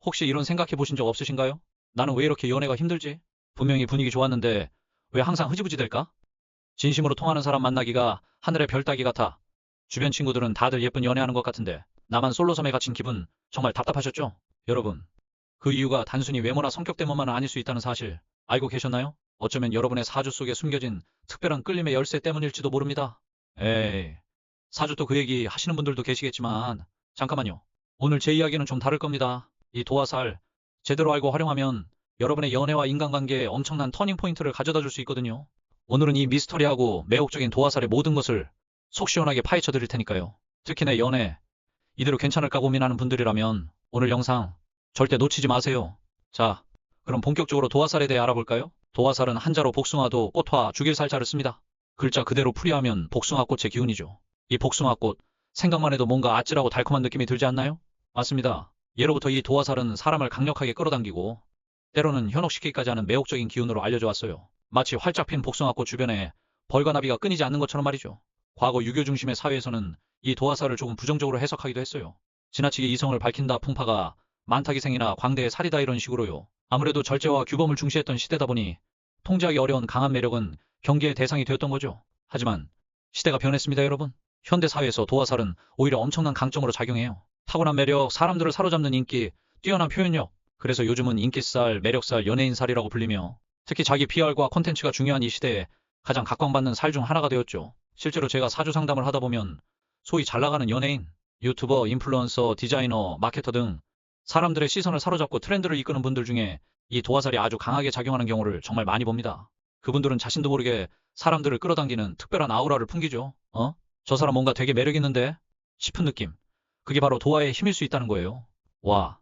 혹시 이런 생각해 보신 적 없으신가요? 나는 왜 이렇게 연애가 힘들지? 분명히 분위기 좋았는데 왜 항상 흐지부지 될까? 진심으로 통하는 사람 만나기가 하늘의 별 따기 같아. 주변 친구들은 다들 예쁜 연애하는 것 같은데 나만 솔로섬에 갇힌 기분 정말 답답하셨죠? 여러분, 그 이유가 단순히 외모나 성격 때문만은 아닐 수 있다는 사실 알고 계셨나요? 어쩌면 여러분의 사주 속에 숨겨진 특별한 끌림의 열쇠 때문일지도 모릅니다. 에이, 사주 또 그 얘기 하시는 분들도 계시겠지만 잠깐만요. 오늘 제 이야기는 좀 다를 겁니다. 이 도화살 제대로 알고 활용하면 여러분의 연애와 인간관계에 엄청난 터닝포인트를 가져다 줄 수 있거든요. 오늘은 이 미스터리하고 매혹적인 도화살의 모든 것을 속 시원하게 파헤쳐 드릴 테니까요. 특히 내 연애 이대로 괜찮을까 고민하는 분들이라면 오늘 영상 절대 놓치지 마세요. 자, 그럼 본격적으로 도화살에 대해 알아볼까요? 도화살은 한자로 복숭아도 꽃화 죽일살자를 씁니다. 글자 그대로 풀이하면 복숭아꽃의 기운이죠. 이 복숭아꽃 생각만 해도 뭔가 아찔하고 달콤한 느낌이 들지 않나요? 맞습니다. 예로부터 이 도화살은 사람을 강력하게 끌어당기고 때로는 현혹시키기까지 하는 매혹적인 기운으로 알려져 왔어요. 마치 활짝 핀 복숭아꽃 주변에 벌과 나비가 끊이지 않는 것처럼 말이죠. 과거 유교 중심의 사회에서는 이 도화살을 조금 부정적으로 해석하기도 했어요. 지나치게 이성을 밝힌다 풍파가 만타기생이나 광대의 살이다 이런 식으로요. 아무래도 절제와 규범을 중시했던 시대다 보니 통제하기 어려운 강한 매력은 경계의 대상이 되었던 거죠. 하지만 시대가 변했습니다, 여러분. 현대 사회에서 도화살은 오히려 엄청난 강점으로 작용해요. 타고난 매력, 사람들을 사로잡는 인기, 뛰어난 표현력. 그래서 요즘은 인기살, 매력살, 연예인살이라고 불리며 특히 자기 PR과 콘텐츠가 중요한 이 시대에 가장 각광받는 살 중 하나가 되었죠. 실제로 제가 사주 상담을 하다 보면 소위 잘 나가는 연예인, 유튜버, 인플루언서, 디자이너, 마케터 등 사람들의 시선을 사로잡고 트렌드를 이끄는 분들 중에 이 도화살이 아주 강하게 작용하는 경우를 정말 많이 봅니다. 그분들은 자신도 모르게 사람들을 끌어당기는 특별한 아우라를 풍기죠. 저 사람 뭔가 되게 매력 있는데? 싶은 느낌. 그게 바로 도화의 힘일 수 있다는 거예요. 와,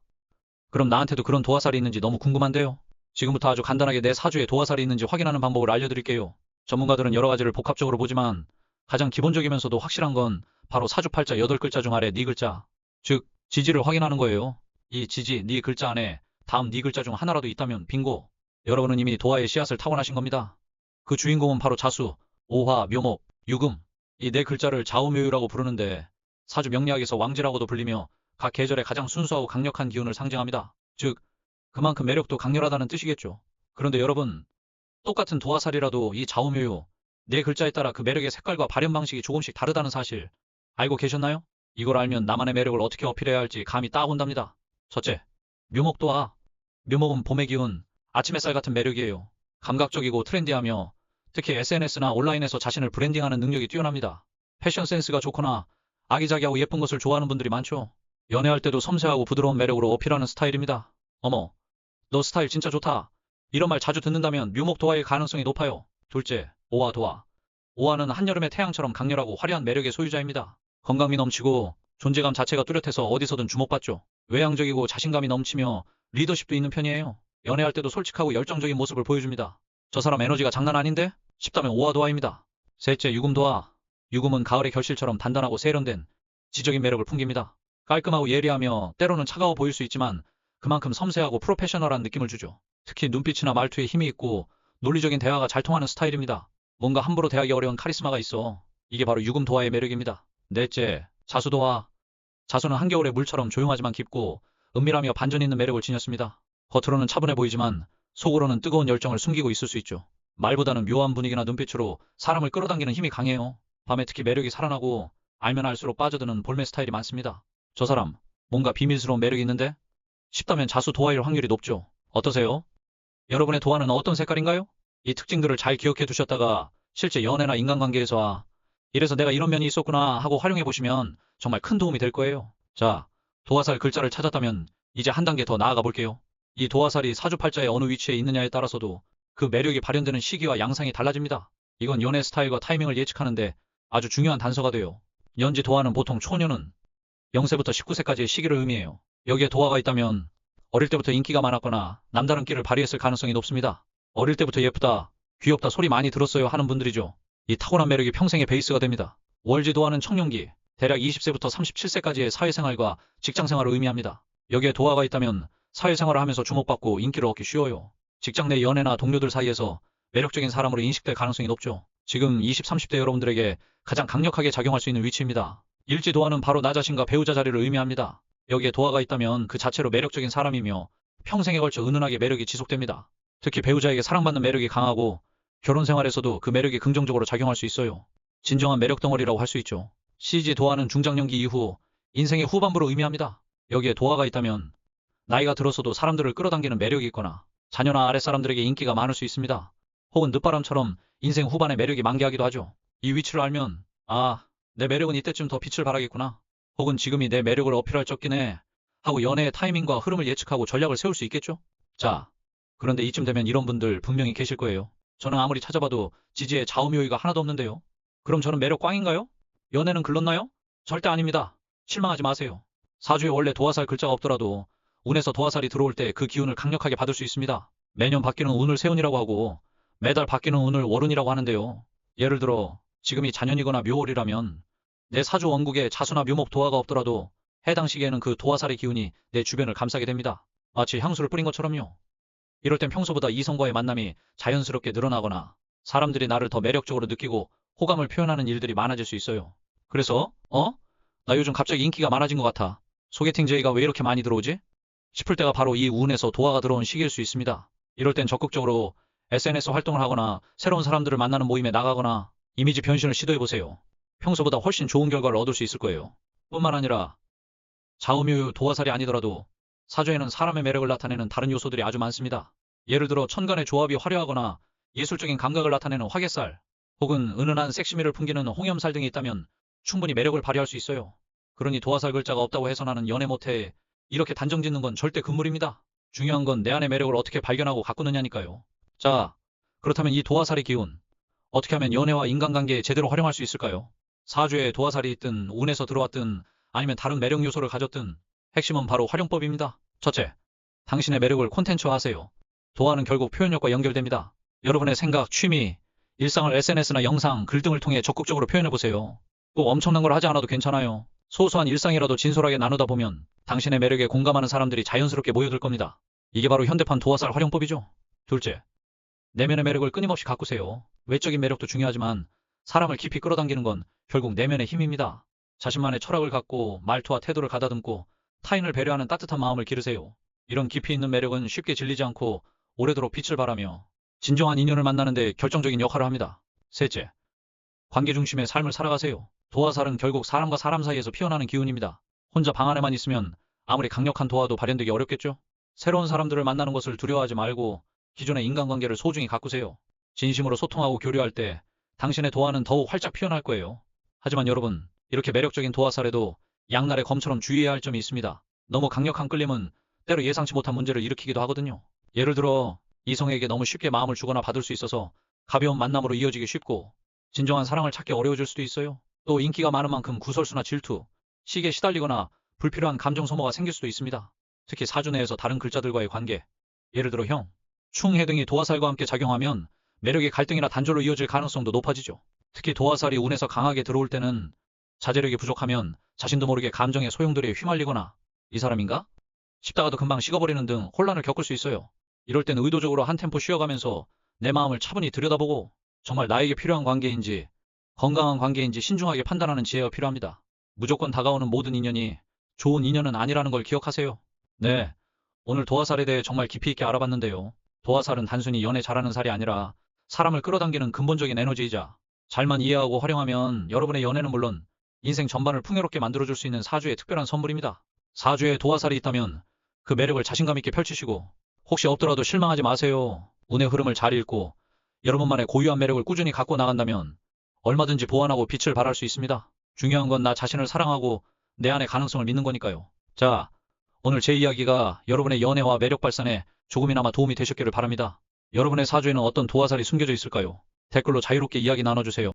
그럼 나한테도 그런 도화살이 있는지 너무 궁금한데요. 지금부터 아주 간단하게 내 사주에 도화살이 있는지 확인하는 방법을 알려드릴게요. 전문가들은 여러 가지를 복합적으로 보지만 가장 기본적이면서도 확실한 건 바로 사주팔자 8글자 중 아래 네 글자, 즉 지지를 확인하는 거예요. 이 지지, 네 글자 안에 다음 네 글자 중 하나라도 있다면 빙고. 여러분은 이미 도화의 씨앗을 타고나신 겁니다. 그 주인공은 바로 자수, 오화, 묘목, 유금. 이 네 글자를 좌우묘유라고 부르는데 사주 명리학에서 왕지라고도 불리며 각 계절의 가장 순수하고 강력한 기운을 상징합니다. 즉, 그만큼 매력도 강렬하다는 뜻이겠죠. 그런데 여러분, 똑같은 도화살이라도 이 좌우묘유, 네 글자에 따라 그 매력의 색깔과 발현 방식이 조금씩 다르다는 사실 알고 계셨나요? 이걸 알면 나만의 매력을 어떻게 어필해야 할지 감이 딱 온답니다. 첫째, 묘목도화. 묘목은 봄의 기운, 아침 햇살 같은 매력이에요. 감각적이고 트렌디하며 특히 SNS나 온라인에서 자신을 브랜딩하는 능력이 뛰어납니다. 패션 센스가 좋거나 아기자기하고 예쁜 것을 좋아하는 분들이 많죠. 연애할 때도 섬세하고 부드러운 매력으로 어필하는 스타일입니다. 어머, 너 스타일 진짜 좋다. 이런 말 자주 듣는다면 묘목도화일 가능성이 높아요. 둘째, 오화도화. 오화는 한여름의 태양처럼 강렬하고 화려한 매력의 소유자입니다. 건강미 넘치고 존재감 자체가 뚜렷해서 어디서든 주목받죠. 외향적이고 자신감이 넘치며 리더십도 있는 편이에요. 연애할 때도 솔직하고 열정적인 모습을 보여줍니다. 저 사람 에너지가 장난 아닌데? 싶다면 오화도화입니다. 셋째, 유금도화. 유금은 가을의 결실처럼 단단하고 세련된 지적인 매력을 풍깁니다. 깔끔하고 예리하며 때로는 차가워 보일 수 있지만 그만큼 섬세하고 프로페셔널한 느낌을 주죠. 특히 눈빛이나 말투에 힘이 있고 논리적인 대화가 잘 통하는 스타일입니다. 뭔가 함부로 대하기 어려운 카리스마가 있어. 이게 바로 유금도화의 매력입니다. 넷째, 자수도화. 자수는 한겨울의 물처럼 조용하지만 깊고 은밀하며 반전 있는 매력을 지녔습니다. 겉으로는 차분해 보이지만 속으로는 뜨거운 열정을 숨기고 있을 수 있죠. 말보다는 묘한 분위기나 눈빛으로 사람을 끌어당기는 힘이 강해요. 밤에 특히 매력이 살아나고 알면 알수록 빠져드는 볼매 스타일이 많습니다. 저 사람 뭔가 비밀스러운 매력이 있는데? 싶다면 자수 도화일 확률이 높죠. 어떠세요? 여러분의 도화는 어떤 색깔인가요? 이 특징들을 잘 기억해 두셨다가 실제 연애나 인간관계에서 이래서 내가 이런 면이 있었구나 하고 활용해 보시면 정말 큰 도움이 될 거예요. 자, 도화살 글자를 찾았다면 이제 한 단계 더 나아가 볼게요. 이 도화살이 사주팔자의 어느 위치에 있느냐에 따라서도 그 매력이 발현되는 시기와 양상이 달라집니다. 이건 연애 스타일과 타이밍을 예측하는데 아주 중요한 단서가 돼요. 연지 도화는 보통 초년운 0세부터 19세까지의 시기를 의미해요. 여기에 도화가 있다면 어릴 때부터 인기가 많았거나 남다른 끼를 발휘했을 가능성이 높습니다. 어릴 때부터 예쁘다, 귀엽다 소리 많이 들었어요 하는 분들이죠. 이 타고난 매력이 평생의 베이스가 됩니다. 월지 도화는 청년기, 대략 20세부터 37세까지의 사회생활과 직장생활을 의미합니다. 여기에 도화가 있다면 사회생활을 하면서 주목받고 인기를 얻기 쉬워요. 직장 내 연애나 동료들 사이에서 매력적인 사람으로 인식될 가능성이 높죠. 지금 20, 30대 여러분들에게 가장 강력하게 작용할 수 있는 위치입니다. 일지 도화는 바로 나 자신과 배우자 자리를 의미합니다. 여기에 도화가 있다면 그 자체로 매력적인 사람이며 평생에 걸쳐 은은하게 매력이 지속됩니다. 특히 배우자에게 사랑받는 매력이 강하고 결혼 생활에서도 그 매력이 긍정적으로 작용할 수 있어요. 진정한 매력 덩어리라고 할 수 있죠. CG 도화는 중장년기 이후 인생의 후반부를 의미합니다. 여기에 도화가 있다면 나이가 들어서도 사람들을 끌어당기는 매력이 있거나 자녀나 아랫사람들에게 인기가 많을 수 있습니다. 혹은 늦바람처럼 인생 후반에 매력이 만개하기도 하죠. 이 위치를 알면 내 매력은 이때쯤 더 빛을 발하겠구나. 혹은 지금이 내 매력을 어필할 적기네 하고 연애의 타이밍과 흐름을 예측하고 전략을 세울 수 있겠죠? 자, 그런데 이쯤 되면 이런 분들 분명히 계실 거예요. 저는 아무리 찾아봐도 지지에 좌우묘의가 하나도 없는데요. 그럼 저는 매력 꽝인가요? 연애는 글렀나요? 절대 아닙니다. 실망하지 마세요. 사주에 원래 도화살 글자가 없더라도 운에서 도화살이 들어올 때 그 기운을 강력하게 받을 수 있습니다. 매년 바뀌는 운을 세운이라고 하고 매달 바뀌는 운을 월운이라고 하는데요. 예를 들어 지금이 자년이거나 묘월이라면 내 사주 원국에 자수나 묘목 도화가 없더라도 해당 시기에는 그 도화살의 기운이 내 주변을 감싸게 됩니다. 마치 향수를 뿌린 것처럼요. 이럴 땐 평소보다 이성과의 만남이 자연스럽게 늘어나거나 사람들이 나를 더 매력적으로 느끼고 호감을 표현하는 일들이 많아질 수 있어요. 그래서 나 요즘 갑자기 인기가 많아진 것 같아. 소개팅 제의가 왜 이렇게 많이 들어오지? 싶을 때가 바로 이 운에서 도화가 들어온 시기일 수 있습니다. 이럴 땐 적극적으로 SNS 활동을 하거나 새로운 사람들을 만나는 모임에 나가거나 이미지 변신을 시도해보세요. 평소보다 훨씬 좋은 결과를 얻을 수 있을 거예요. 뿐만 아니라 좌우묘 도화살이 아니더라도 사주에는 사람의 매력을 나타내는 다른 요소들이 아주 많습니다. 예를 들어 천간의 조합이 화려하거나 예술적인 감각을 나타내는 화개살, 혹은 은은한 섹시미를 풍기는 홍염살 등이 있다면 충분히 매력을 발휘할 수 있어요. 그러니 도화살 글자가 없다고 해서 나는 연애 못해 이렇게 단정 짓는 건 절대 금물입니다. 중요한 건 내 안의 매력을 어떻게 발견하고 가꾸느냐니까요. 자, 그렇다면 이 도화살의 기운, 어떻게 하면 연애와 인간관계에 제대로 활용할 수 있을까요? 사주에 도화살이 있든 운에서 들어왔든 아니면 다른 매력 요소를 가졌든 핵심은 바로 활용법입니다. 첫째, 당신의 매력을 콘텐츠화하세요. 도화는 결국 표현력과 연결됩니다. 여러분의 생각, 취미, 일상을 SNS나 영상, 글 등을 통해 적극적으로 표현해보세요. 꼭 엄청난 걸 하지 않아도 괜찮아요. 소소한 일상이라도 진솔하게 나누다 보면 당신의 매력에 공감하는 사람들이 자연스럽게 모여들 겁니다. 이게 바로 현대판 도화살 활용법이죠. 둘째, 내면의 매력을 끊임없이 가꾸세요. 외적인 매력도 중요하지만 사람을 깊이 끌어당기는 건 결국 내면의 힘입니다. 자신만의 철학을 갖고 말투와 태도를 가다듬고 타인을 배려하는 따뜻한 마음을 기르세요. 이런 깊이 있는 매력은 쉽게 질리지 않고 오래도록 빛을 발하며 진정한 인연을 만나는 데 결정적인 역할을 합니다. 셋째, 관계 중심의 삶을 살아가세요. 도화살은 결국 사람과 사람 사이에서 피어나는 기운입니다. 혼자 방 안에만 있으면 아무리 강력한 도화도 발현되기 어렵겠죠? 새로운 사람들을 만나는 것을 두려워하지 말고 기존의 인간관계를 소중히 가꾸세요. 진심으로 소통하고 교류할 때 당신의 도화는 더욱 활짝 피어날 거예요. 하지만 여러분, 이렇게 매력적인 도화살에도 양날의 검처럼 주의해야 할 점이 있습니다. 너무 강력한 끌림은 때로 예상치 못한 문제를 일으키기도 하거든요. 예를 들어 이성에게 너무 쉽게 마음을 주거나 받을 수 있어서 가벼운 만남으로 이어지기 쉽고 진정한 사랑을 찾기 어려워질 수도 있어요. 또 인기가 많은 만큼 구설수나 질투, 시기에 시달리거나 불필요한 감정 소모가 생길 수도 있습니다. 특히 사주 내에서 다른 글자들과의 관계, 예를 들어 형, 충, 해 등이 도화살과 함께 작용하면 매력의 갈등이나 단절로 이어질 가능성도 높아지죠. 특히 도화살이 운에서 강하게 들어올 때는 자제력이 부족하면 자신도 모르게 감정의 소용돌이에 휘말리거나 이 사람인가? 싶다가도 금방 식어버리는 등 혼란을 겪을 수 있어요. 이럴 땐 의도적으로 한 템포 쉬어가면서 내 마음을 차분히 들여다보고 정말 나에게 필요한 관계인지 건강한 관계인지 신중하게 판단하는 지혜가 필요합니다. 무조건 다가오는 모든 인연이 좋은 인연은 아니라는 걸 기억하세요. 네, 오늘 도화살에 대해 정말 깊이 있게 알아봤는데요. 도화살은 단순히 연애 잘하는 살이 아니라 사람을 끌어당기는 근본적인 에너지이자 잘만 이해하고 활용하면 여러분의 연애는 물론 인생 전반을 풍요롭게 만들어줄 수 있는 사주의 특별한 선물입니다. 사주에 도화살이 있다면 그 매력을 자신감 있게 펼치시고 혹시 없더라도 실망하지 마세요. 운의 흐름을 잘 읽고 여러분만의 고유한 매력을 꾸준히 갖고 나간다면 얼마든지 보완하고 빛을 발할 수 있습니다. 중요한 건 나 자신을 사랑하고 내 안의 가능성을 믿는 거니까요. 자, 오늘 제 이야기가 여러분의 연애와 매력 발산에 조금이나마 도움이 되셨기를 바랍니다. 여러분의 사주에는 어떤 도화살이 숨겨져 있을까요? 댓글로 자유롭게 이야기 나눠주세요.